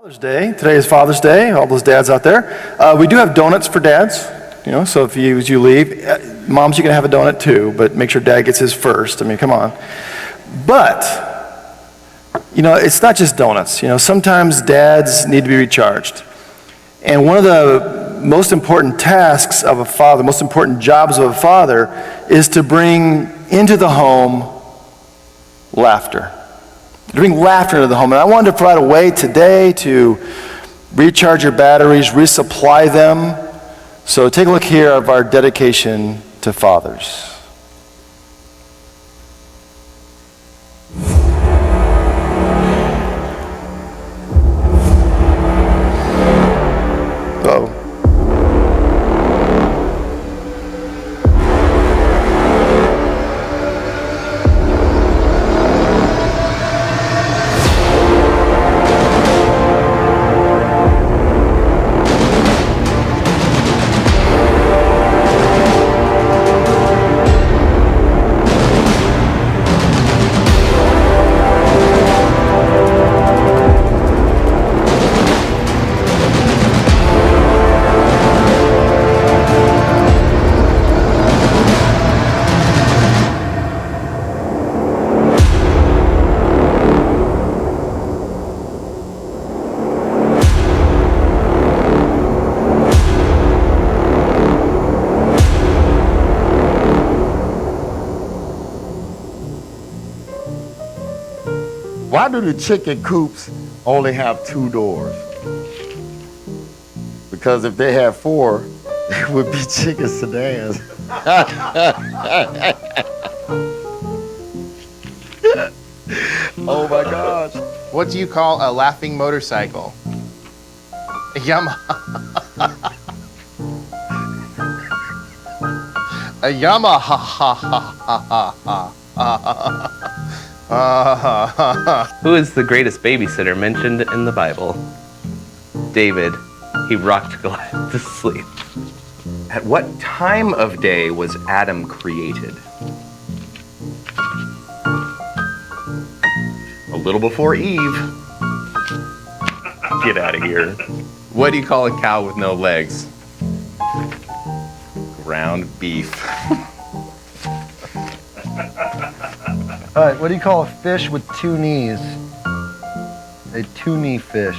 Father's Day. Today is Father's Day, all those dads out there. We do have donuts for dads, so if as you leave, moms, you can have a donut too, but make sure dad gets his first. I mean, come on. But, it's not just donuts. Sometimes dads need to be recharged. And one of the most important tasks of a father, most important jobs of a father, is to bring into the home laughter. To bring laughter into the home. And I wanted to provide a way today to recharge your batteries, resupply them. So take a look here of our dedication to fathers. Uh-oh. Why do the chicken coops only have 2 doors? Because if they had 4, it would be chicken sedans. Oh my gosh. What do you call a laughing motorcycle? A Yamaha. A Yamaha. Who is the greatest babysitter mentioned in the Bible? David. He rocked Goliath to sleep. At what time of day was Adam created? A little before Eve. Get out of here. What do you call a cow with no legs? Ground beef. All right, what do you call a fish with 2 knees? A 2-knee fish.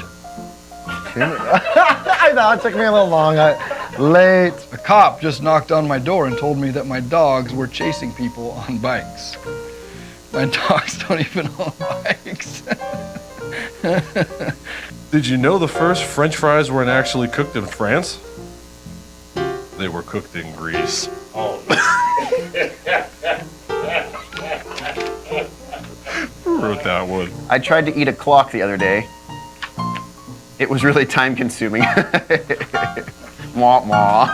I know, it took me a little long. Late. A cop just knocked on my door and told me that my dogs were chasing people on bikes. My dogs don't even own bikes. Did you know the first French fries weren't actually cooked in France? They were cooked in Greece. Oh. Who wrote that one? I tried to eat a clock the other day. It was really time consuming. Wah, wah.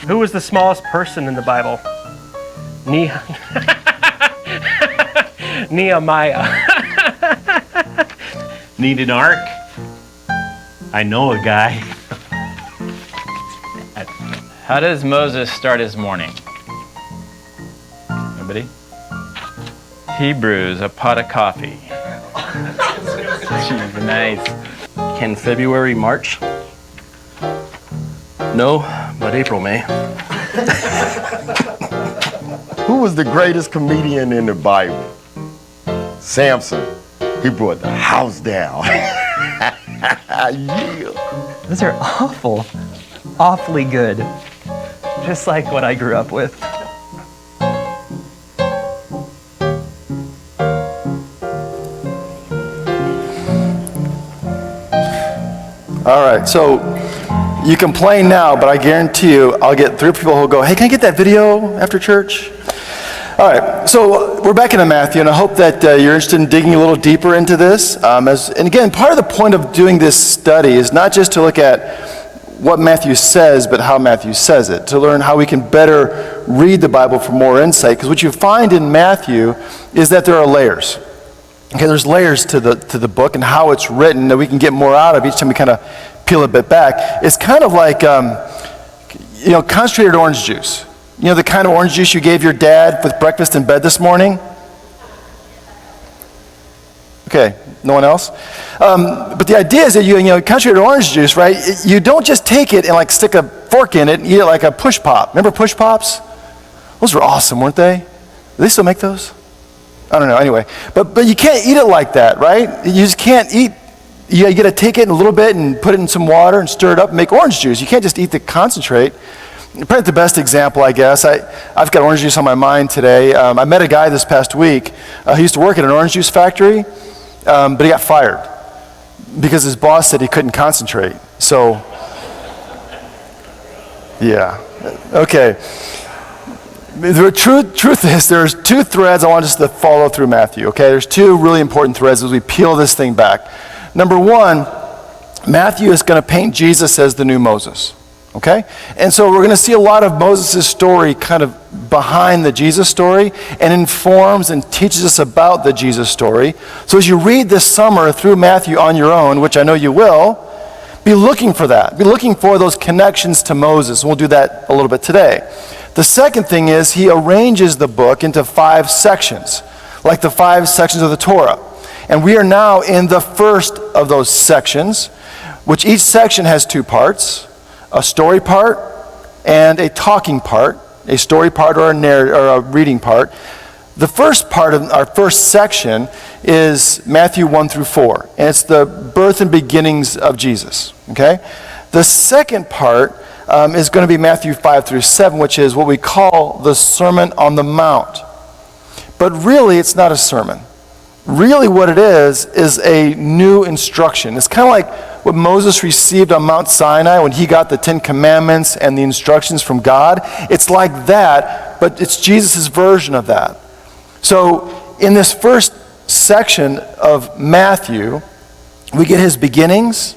Who was the smallest person in the Bible? Nehemiah. Need an ark? I know a guy. How does Moses start his morning? Anybody? He brews a pot of coffee. Jeez, nice. Can February March? No, but April may. Who was the greatest comedian in the Bible? Samson. He brought the house down. Yeah. Those are awfully good. Just like what I grew up with. All right, so you complain now, but I guarantee you I'll get 3 people who'll go, hey, can I get that video after church? All right, so we're back into Matthew, and I hope that you're interested in digging a little deeper into this. And again, part of the point of doing this study is not just to look at what Matthew says, but how Matthew says it, to learn how we can better read the Bible for more insight. Because what you find in Matthew is that there are layers. Okay, there's layers to the book and how it's written that we can get more out of each time we kind of peel a bit back. It's kind of like, concentrated orange juice. You know the kind of orange juice you gave your dad with breakfast in bed this morning? Okay, no one else? But the idea is that you concentrated orange juice, right? You don't just take it and like stick a fork in it and eat it like a push pop. Remember push pops? Those were awesome, weren't they? Do they still make those? I don't know, anyway. But you can't eat it like that, right? You just can't eat. You got to take it in a little bit and put it in some water and stir it up and make orange juice. You can't just eat the concentrate. Probably the best example, I guess. I've got orange juice on my mind today. I met a guy this past week. He used to work at an orange juice factory, but he got fired because his boss said he couldn't concentrate. So, yeah. Okay. The truth is there's two threads I want us to follow through Matthew, okay? There's two really important threads as we peel this thing back. Number one, Matthew is going to paint Jesus as the new Moses, okay? And so we're going to see a lot of Moses' story kind of behind the Jesus story and informs and teaches us about the Jesus story. So as you read this summer through Matthew on your own, which I know you will, be looking for that. Be looking for those connections to Moses. And we'll do that a little bit today. The second thing is he arranges the book into 5 sections, like the 5 sections of the Torah. And we are now in the first of those sections, which each section has 2 parts, a story part and a talking part, a story part or a reading part. The first part of our first section is Matthew 1 through 4, and it's the birth and beginnings of Jesus, okay? The second part is going to be Matthew 5 through 7, which is what we call the Sermon on the Mount. But really, it's not a sermon. Really what it is a new instruction. It's kind of like what Moses received on Mount Sinai when he got the 10 Commandments and the instructions from God. It's like that, but it's Jesus' version of that. So in this first section of Matthew, we get his beginnings,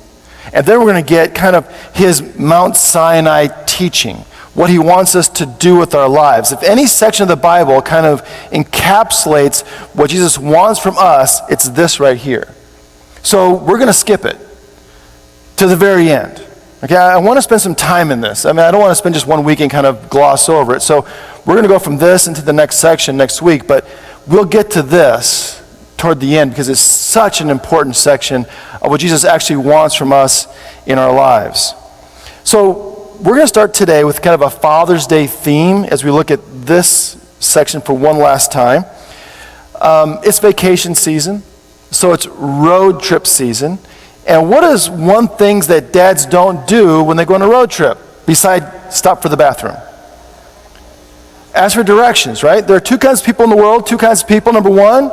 and then we're going to get kind of his Mount Sinai teaching, what he wants us to do with our lives. If any section of the Bible kind of encapsulates what Jesus wants from us, it's this right here. So we're going to skip it to the very end. Okay, I want to spend some time in this. I mean, I don't want to spend just one week and kind of gloss over it. So we're going to go from this into the next section next week, but we'll get to this toward the end because it's such an important section of what Jesus actually wants from us in our lives. So we're going to start today with kind of a Father's Day theme as we look at this section for one last time. It's vacation season, so it's road trip season. And what is one thing that dads don't do when they go on a road trip besides stop for the bathroom? Ask for directions, right? There are 2 kinds of people in the world, 2 kinds of people. Number one,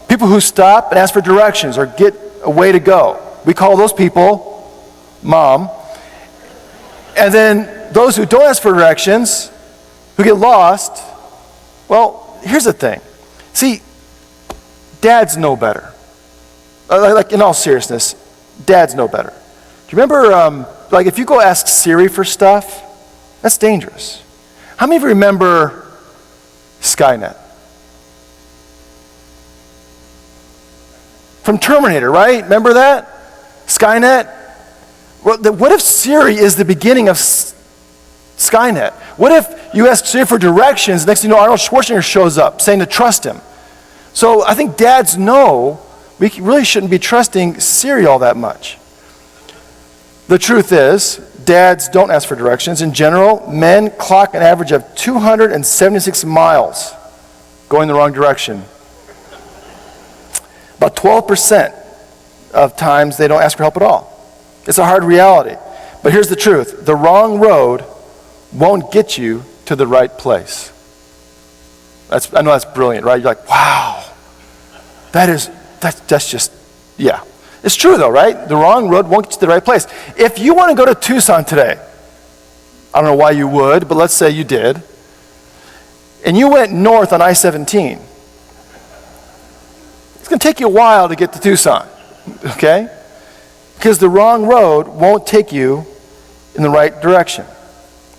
people who stop and ask for directions or get a way to go. We call those people mom. And then those who don't ask for directions, who get lost, well, here's the thing. See, dads know better. Like in all seriousness, dads know better. Do you remember, like if you go ask Siri for stuff, that's dangerous. How many of you remember Skynet? From Terminator, right? Remember that? Skynet? Well, what if Siri is the beginning of Skynet? What if you ask Siri for directions, next thing you know, Arnold Schwarzenegger shows up saying to trust him? So I think dads know we really shouldn't be trusting Siri all that much. The truth is, dads don't ask for directions. In general, men clock an average of 276 miles going the wrong direction. About 12% of times they don't ask for help at all. It's a hard reality. But here's the truth. The wrong road won't get you to the right place. I know that's brilliant, right? You're like, wow. That's just, yeah. It's true though, right? The wrong road won't get you to the right place. If you want to go to Tucson today, I don't know why you would, but let's say you did, and you went north on I-17, it's going to take you a while to get to Tucson, okay? Because the wrong road won't take you in the right direction.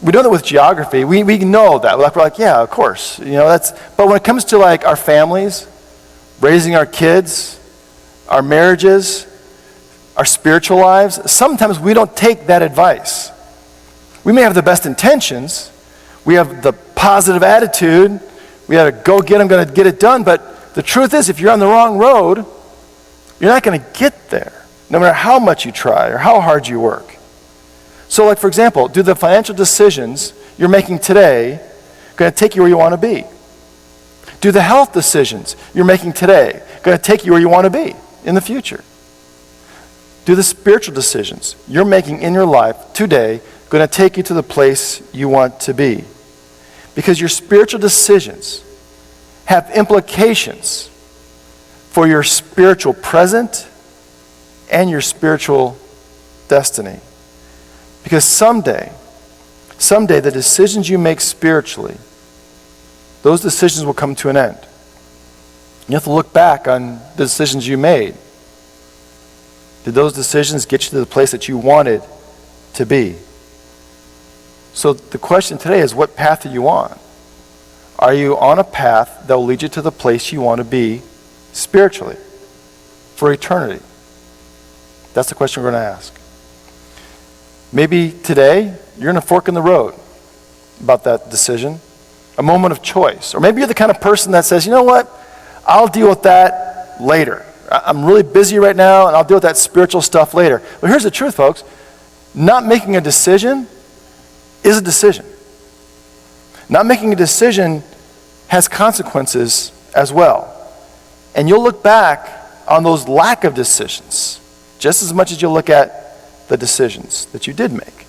We know that with geography. We know that. We're like, yeah, of course. You know, but when it comes to like our families, raising our kids, our marriages, our spiritual lives, sometimes we don't take that advice. We may have the best intentions. We have the positive attitude. We have to go get them, going to get it done. But the truth is, if you're on the wrong road, You're not going to get there, no matter how much you try or how hard you work. So like, for example, do the financial decisions you're making today going to take you where you want to be? Do the health decisions you're making today going to take you where you want to be in the future? Do the spiritual decisions you're making in your life today going to take you to the place you want to be? Because your spiritual decisions have implications for your spiritual present and your spiritual destiny. Because someday the decisions you make spiritually, those decisions will come to an end. You have to look back on the decisions you made. Did those decisions get you to the place that you wanted to be? So the question today is, what path are you on? Are you on a path that will lead you to the place you want to be spiritually for eternity? That's the question we're going to ask. Maybe today you're in a fork in the road about that decision, a moment of choice. Or maybe you're the kind of person that says, you know what, I'll deal with that later. I'm really busy right now, and I'll deal with that spiritual stuff later. But here's the truth, folks. Not making a decision is a decision. Not making a decision has consequences as well. And you'll look back on those lack of decisions just as much as you'll look at the decisions that you did make.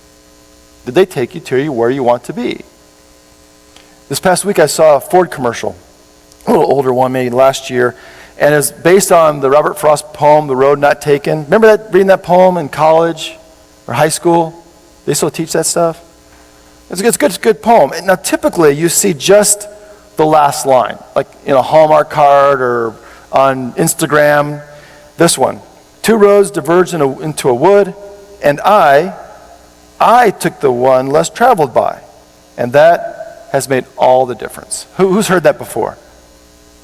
Did they take you to where you want to be? This past week I saw a Ford commercial, a little older one, maybe last year, and it's based on the Robert Frost poem, The Road Not Taken. Remember that, reading that poem in college or high school? They still teach that stuff? It's a good poem. And now typically you see just the last line, like in a Hallmark card or on Instagram. This one, 2 roads diverged into a wood, and I took the one less traveled by, and that has made all the difference. Who's heard that before?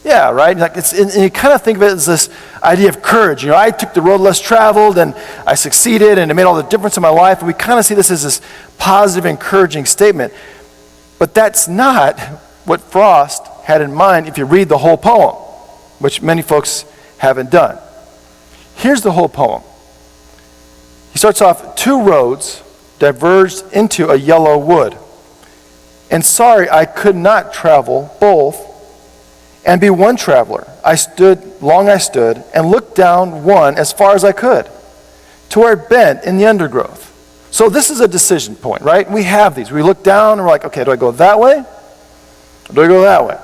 Yeah, right? Like and you kind of think of it as this idea of courage. You know, I took the road less traveled and I succeeded and it made all the difference in my life. And we kind of see this as this positive, encouraging statement. But that's not what Frost had in mind if you read the whole poem, which many folks haven't done. Here's the whole poem. He starts off, 2 roads diverged into a yellow wood. And sorry, I could not travel both and be one traveler. I stood, and looked down one as far as I could, to where it bent in the undergrowth. So this is a decision point, right? We have these. We look down and we're like, okay, do I go that way? Or do I go that way?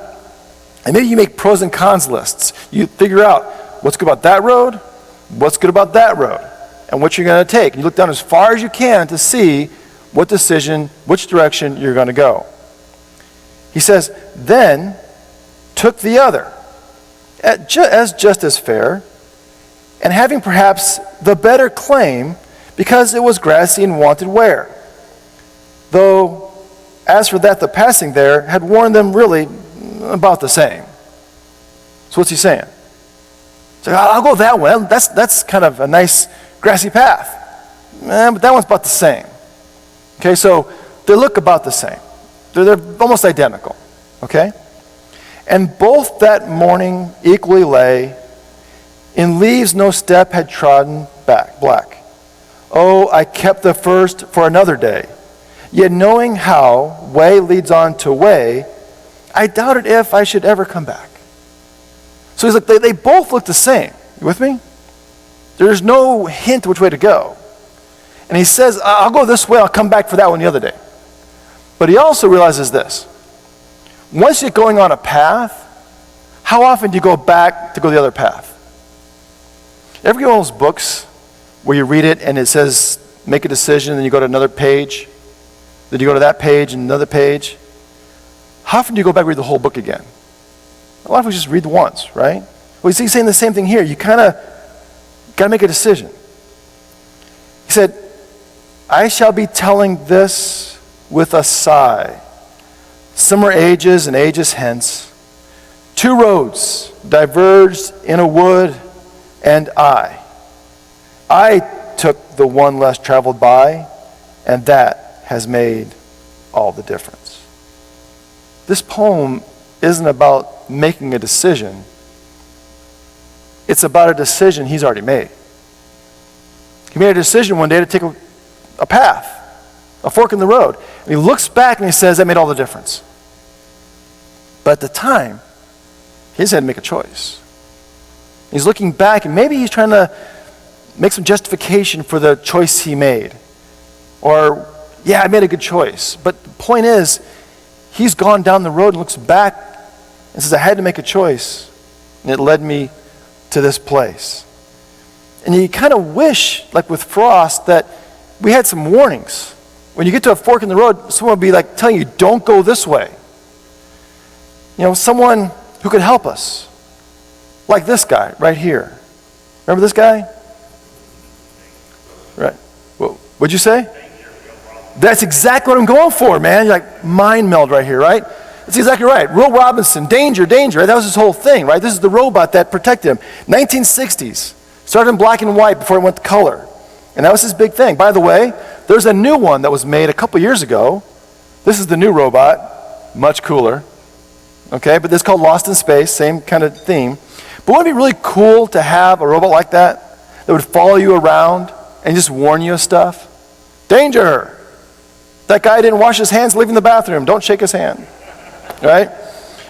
And maybe you make pros and cons lists. You figure out what's good about that road, what's good about that road, and what you're going to take. You look down as far as you can to see what decision, which direction you're going to go. He says, then took the other, as just as fair, and having perhaps the better claim, because it was grassy and wanted wear. Though, as for that, the passing there had warned them really about the same. So what's he saying? So I'll go that way. That's kind of a nice grassy path. But that one's about the same. Okay, so they look about the same. They're almost identical. Okay? And both that morning equally lay, in leaves no step had trodden black. Oh, I kept the first for another day. Yet knowing how way leads on to way, I doubted if I should ever come back. So he's like, they both look the same. You with me? There's no hint which way to go. And he says, I'll go this way, I'll come back for that one the other day. But he also realizes this. Once you're going on a path, how often do you go back to go the other path? Ever get one of those books where you read it and it says, make a decision, and you go to another page, then you go to that page and another page? How often do you go back and read the whole book again? A lot of us just read once, right? Well, he's saying the same thing here. You kind of got to make a decision. He said, I shall be telling this with a sigh. Summer ages and ages hence, 2 roads diverged in a wood, and I took the one less traveled by, and that has made all the difference. This poem isn't about making a decision. It's about a decision he's already made. He made a decision one day to take a path, a fork in the road. And he looks back and he says, that made all the difference. But at the time, he just had to make a choice. He's looking back and maybe he's trying to make some justification for the choice he made. Or, yeah, I made a good choice. But the point is, he's gone down the road and looks back and says, I had to make a choice. And it led me to this place. And you kind of wish, like with Frost, that we had some warnings. When you get to a fork in the road, someone would be like telling you, don't go this way. You know, someone who could help us. Like this guy right here. Remember this guy? Right. What'd you say? That's exactly what I'm going for, man. You're like mind meld right here, right? That's exactly right. Will Robinson, danger, danger. Right? That was his whole thing, right? This is the robot that protected him. 1960s. Started in black and white before it went to color. And that was his big thing. By the way, there's a new one that was made a couple years ago. This is the new robot. Much cooler. Okay, but this is called Lost in Space. Same kind of theme. But wouldn't it be really cool to have a robot like that would follow you around and just warn you of stuff? Danger! That guy didn't wash his hands leaving the bathroom. Don't shake his hand. Right?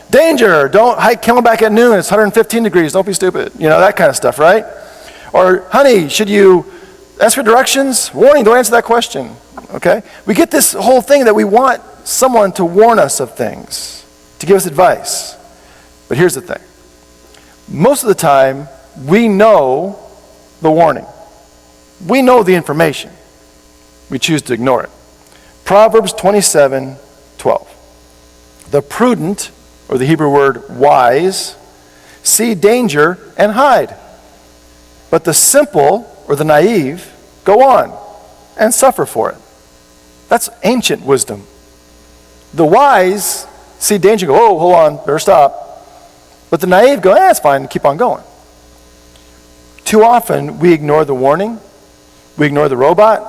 Danger! Don't hike Camelback at noon. It's 115 degrees. Don't be stupid. You know, that kind of stuff, right? Or, honey, should you ask for directions? Warning, don't answer that question. Okay? We get this whole thing that we want someone to warn us of things, to give us advice. But here's the thing. Most of the time, we know the warning. We know the information. We choose to ignore it. Proverbs 27:12. The prudent, or the Hebrew word wise, see danger and hide. But the simple, or the naive, go on and suffer for it. That's ancient wisdom. The wise see danger and go, oh, hold on, better stop. But the naive go, it's fine, keep on going. Too often, we ignore the warning, we ignore the robot,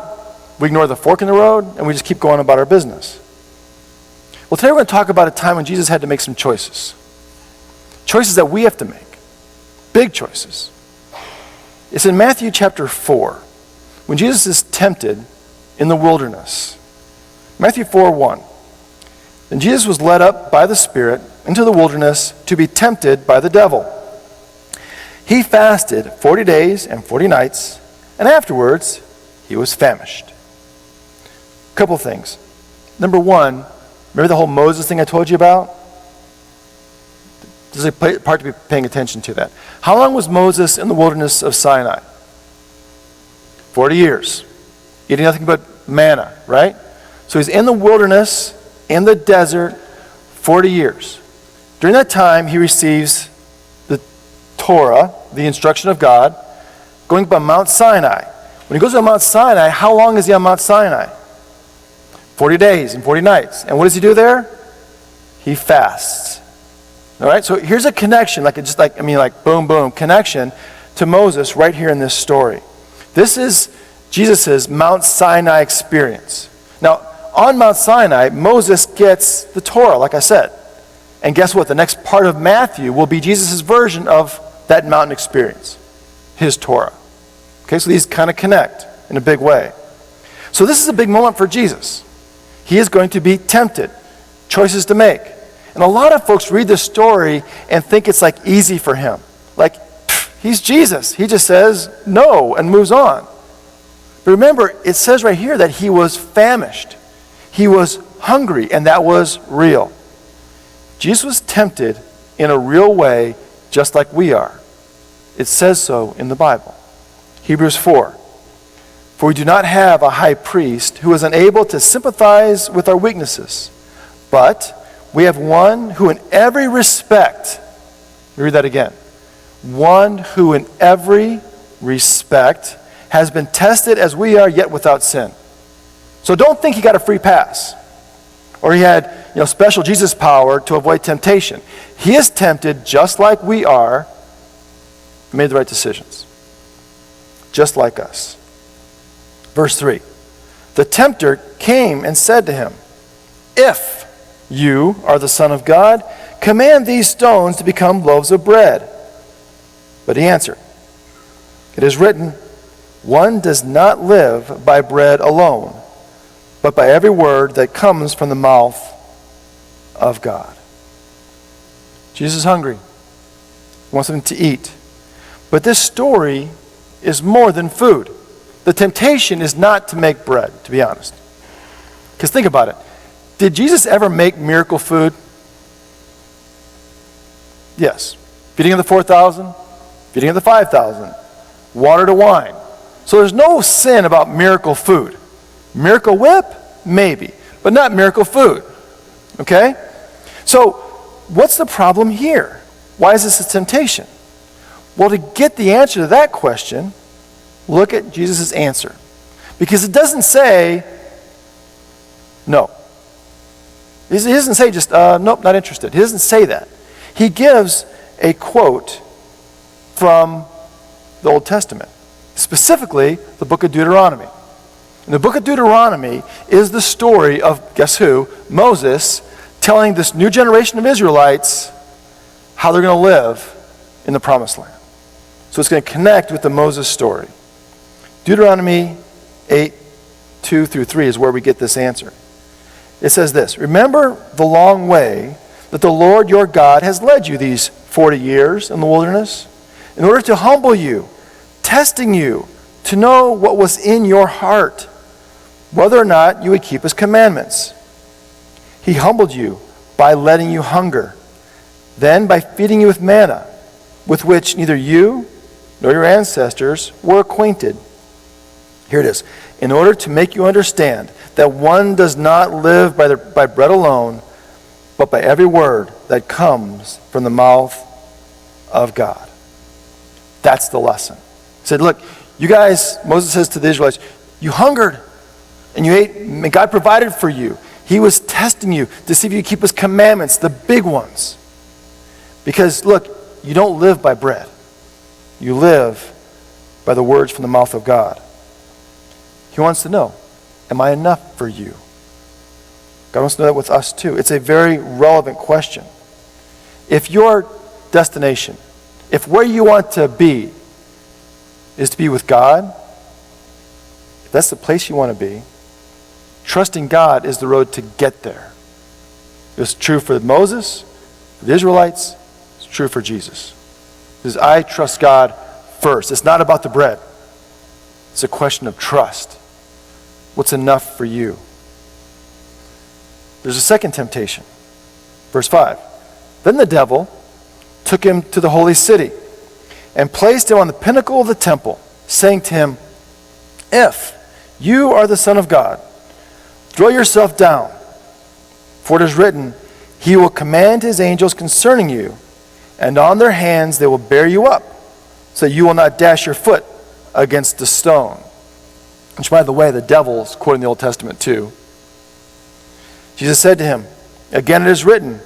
we ignore the fork in the road, and we just keep going about our business. Well, today we're going to talk about a time when Jesus had to make some choices. Choices that we have to make. Big choices. It's in Matthew chapter 4, when Jesus is tempted in the wilderness. Matthew 4:1. And Jesus was led up by the Spirit into the wilderness to be tempted by the devil. He fasted 40 days and 40 nights, and afterwards he was famished. A couple things. Number one, remember the whole Moses thing I told you about? There's a part to be paying attention to that. How long was Moses in the wilderness of Sinai? 40 years. Eating nothing but manna, right? So he's in the wilderness, in the desert, 40 years. During that time, he receives the Torah, the instruction of God, going up on Mount Sinai. When he goes to Mount Sinai, how long is he on Mount Sinai? 40 days and 40 nights. And what does he do there? He fasts. All right, so here's a connection, like boom, boom, connection to Moses right here in this story. This is Jesus' Mount Sinai experience. Now, on Mount Sinai, Moses gets the Torah, like I said. And guess what? The next part of Matthew will be Jesus' version of that mountain experience, his Torah. Okay, so these kind of connect in a big way. So this is a big moment for Jesus. He is going to be tempted, choices to make. And a lot of folks read this story and think it's like easy for him. Like, he's Jesus. He just says no and moves on. But remember, it says right here that he was famished. He was hungry, and that was real. Jesus was tempted in a real way, just like we are. It says so in the Bible. Hebrews 4. For we do not have a high priest who is unable to sympathize with our weaknesses, but we have one who in every respect, let me read that again, one who in every respect has been tested as we are, yet without sin. So don't think he got a free pass, or he had special Jesus power to avoid temptation. He is tempted just like we are, made the right decisions, just like us. Verse 3, the tempter came and said to him, if you are the Son of God, command these stones to become loaves of bread. But he answered, It is written, one does not live by bread alone, but by every word that comes from the mouth of God. Jesus is hungry. He wants something to eat. But this story is more than food. The temptation is not to make bread, to be honest. Because think about it. Did Jesus ever make miracle food? Yes. Feeding of the 4,000, feeding of the 5,000, water to wine. So there's no sin about miracle food. Miracle whip? Maybe. But not miracle food. Okay? So what's the problem here? Why is this a temptation? Well, to get the answer to that question, look at Jesus' answer. Because it doesn't say no. He doesn't say just, nope, not interested. He doesn't say that. He gives a quote from the Old Testament, specifically the book of Deuteronomy. And the book of Deuteronomy is the story of, guess who? Moses telling this new generation of Israelites how they're going to live in the promised land. So it's going to connect with the Moses story. Deuteronomy 8, 2 through 3 is where we get this answer. It says this, remember the long way that the Lord your God has led you these 40 years in the wilderness, in order to humble you, testing you, to know what was in your heart, whether or not you would keep his commandments. He humbled you by letting you hunger, then by feeding you with manna, with which neither you nor your ancestors were acquainted. Here it is. In order to make you understand that one does not live by bread alone, but by every word that comes from the mouth of God. That's the lesson. He said, look, you guys, Moses says to the Israelites, you hungered and you ate, and God provided for you. He was testing you to see if you keep his commandments, the big ones. Because, look, you don't live by bread. You live by the words from the mouth of God. He wants to know, am I enough for you? God wants to know that with us too. It's a very relevant question. If your destination, if where you want to be is to be with God, if that's the place you want to be, trusting God is the road to get there. It was true for Moses, for the Israelites, it's true for Jesus. Because I trust God first. It's not about the bread. It's a question of trust. What's enough for you? There's a second temptation. Verse 5. Then the devil took him to the holy city and placed him on the pinnacle of the temple, saying to him, if you are the Son of God, throw yourself down, for it is written, he will command his angels concerning you, and on their hands they will bear you up, so that you will not dash your foot against a stone. Which, by the way, the devil's quoting the Old Testament too. Jesus said to him, again it is written,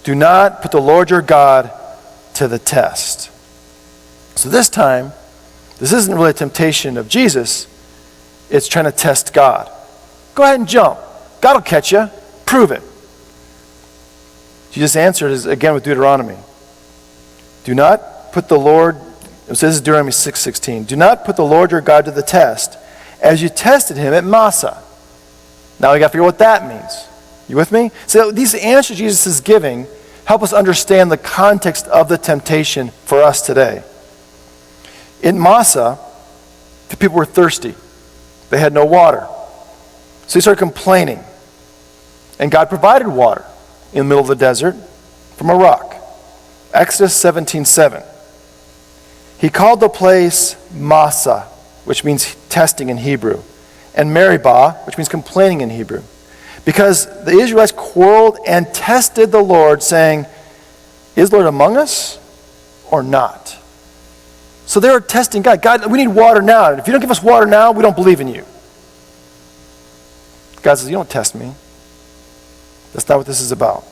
do not put the Lord your God to the test. So this time, this isn't really a temptation of Jesus, it's trying to test God. Go ahead and jump. God will catch you. Prove it. Jesus answered again with Deuteronomy. Do not put the Lord, it says Deuteronomy 6:16, do not put the Lord your God to the test, as you tested him at Massah. Now we got to figure out what that means. You with me? So these answers Jesus is giving help us understand the context of the temptation for us today. In Massah, the people were thirsty. They had no water. So they started complaining. And God provided water in the middle of the desert from a rock. Exodus 17:7. He called the place Massah, which means testing in Hebrew, and Meribah, which means complaining in Hebrew. Because the Israelites quarreled and tested the Lord, saying, is the Lord among us or not? So they were testing God. God, we need water now. And if you don't give us water now, we don't believe in you. God says, you don't test me. That's not what this is about.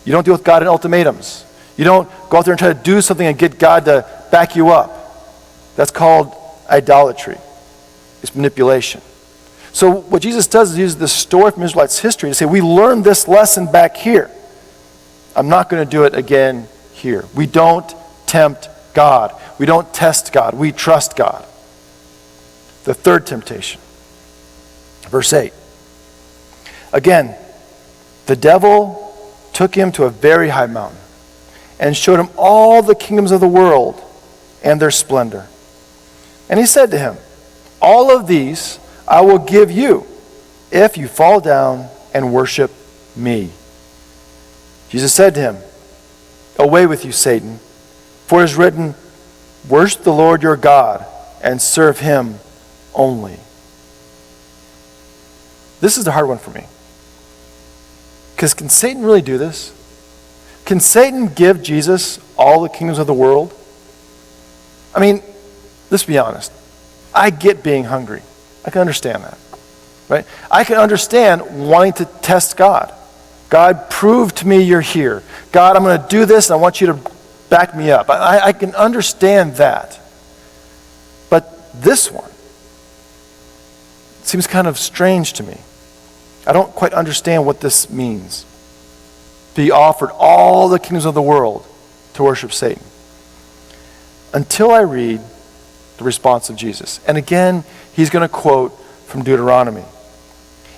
You don't deal with God in ultimatums. You don't go out there and try to do something and get God to back you up. That's called idolatry. It's manipulation. So what Jesus does is use this story from Israelites' history to say, we learned this lesson back here. I'm not going to do it again here. We don't tempt God. We don't test God. We trust God. The third temptation. Verse 8. Again, the devil took him to a very high mountain and showed him all the kingdoms of the world and their splendor. And he said to him, all of these I will give you if you fall down and worship me. Jesus said to him, away with you, Satan, for it is written, worship the Lord your God and serve him only. This is the hard one for me. Because can Satan really do this? Can Satan give Jesus all the kingdoms of the world? I mean, let's be honest. I get being hungry. I can understand that. Right? I can understand wanting to test God. God, prove to me you're here. God, I'm going to do this and I want you to back me up. I can understand that. But this one seems kind of strange to me. I don't quite understand what this means. Be offered all the kingdoms of the world to worship Satan. Until I read the response of Jesus. And again, he's going to quote from Deuteronomy.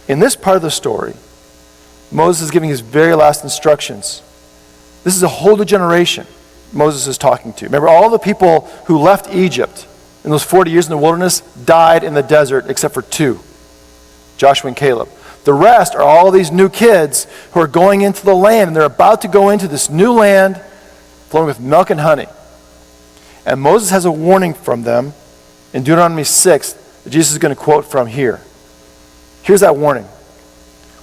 In this part of the story, Moses is giving his very last instructions. This is a whole new generation Moses is talking to. Remember, all the people who left Egypt in those 40 years in the wilderness died in the desert except for 2, Joshua and Caleb. The rest are all these new kids who are going into the land, and they're about to go into this new land flowing with milk and honey. And Moses has a warning from them in Deuteronomy 6 that Jesus is going to quote from here. Here's that warning.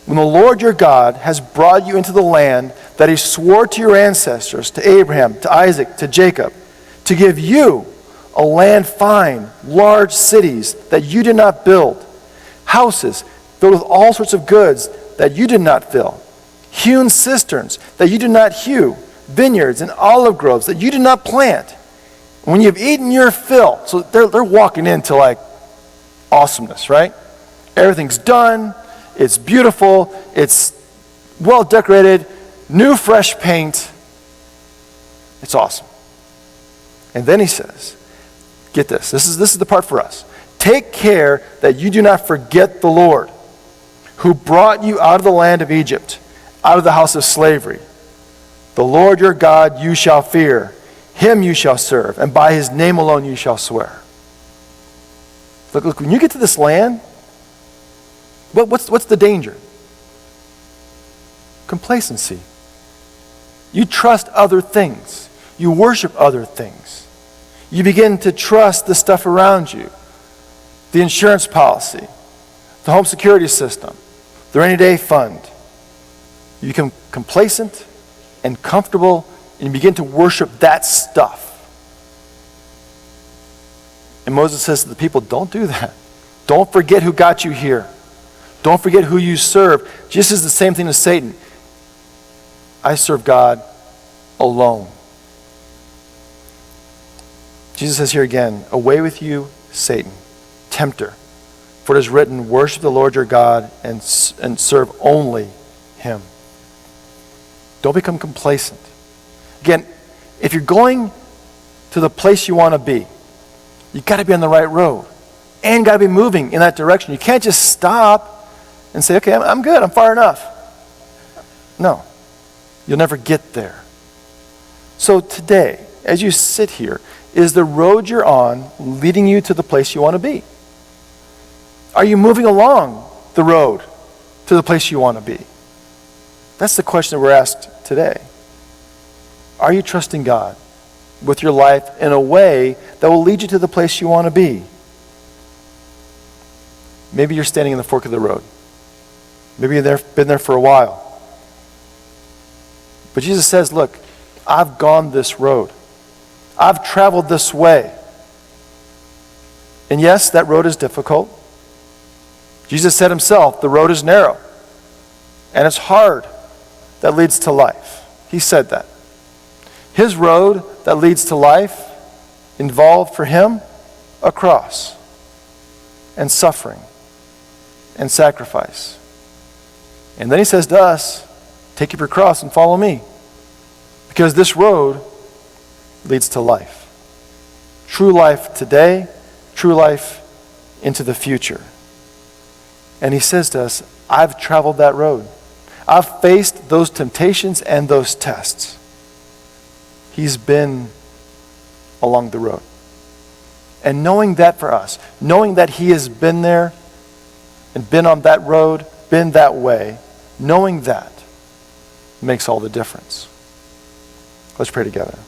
When the Lord your God has brought you into the land that he swore to your ancestors, to Abraham, to Isaac, to Jacob, to give you a land fine, large cities that you did not build, houses filled with all sorts of goods that you did not fill, hewn cisterns that you did not hew, vineyards and olive groves that you did not plant. When you've eaten your fill, so they're walking into like awesomeness, right? Everything's done, it's beautiful, it's well decorated, new fresh paint. It's awesome. And then he says, get this is the part for us. Take care that you do not forget the Lord, who brought you out of the land of Egypt, out of the house of slavery. The Lord your God you shall fear, him you shall serve, and by his name alone you shall swear. Look, when you get to this land, what's the danger? Complacency. You trust other things. You worship other things. You begin to trust the stuff around you. The insurance policy, the home security system, the rainy day fund. You become complacent and comfortable, and you begin to worship that stuff. And Moses says to the people, don't do that. Don't forget who got you here. Don't forget who you serve. Just as the same thing as Satan. I serve God alone. Jesus says here again, away with you, Satan, tempter. For it is written, worship the Lord your God and serve only him. Don't become complacent. Again, if you're going to the place you want to be, you've got to be on the right road. And got to be moving in that direction. You can't just stop and say, okay, I'm good, I'm far enough. No, you'll never get there. So today, as you sit here, is the road you're on leading you to the place you want to be? Are you moving along the road to the place you want to be? That's the question that we're asked today. Are you trusting God with your life in a way that will lead you to the place you want to be? Maybe you're standing in the fork of the road. Maybe you've been there for a while. But Jesus says, look, I've gone this road. I've traveled this way. And yes, that road is difficult. Jesus said himself, the road is narrow. And it's hard that leads to life. He said that. His road that leads to life involved for him a cross and suffering and sacrifice. And then he says to us, take up your cross and follow me. Because this road leads to life. true life today, true life into the future. And he says to us, I've traveled that road. I've faced those temptations and those tests. He's been along the road. And knowing that for us, knowing that he has been there and been on that road, been that way, knowing that makes all the difference. Let's pray together.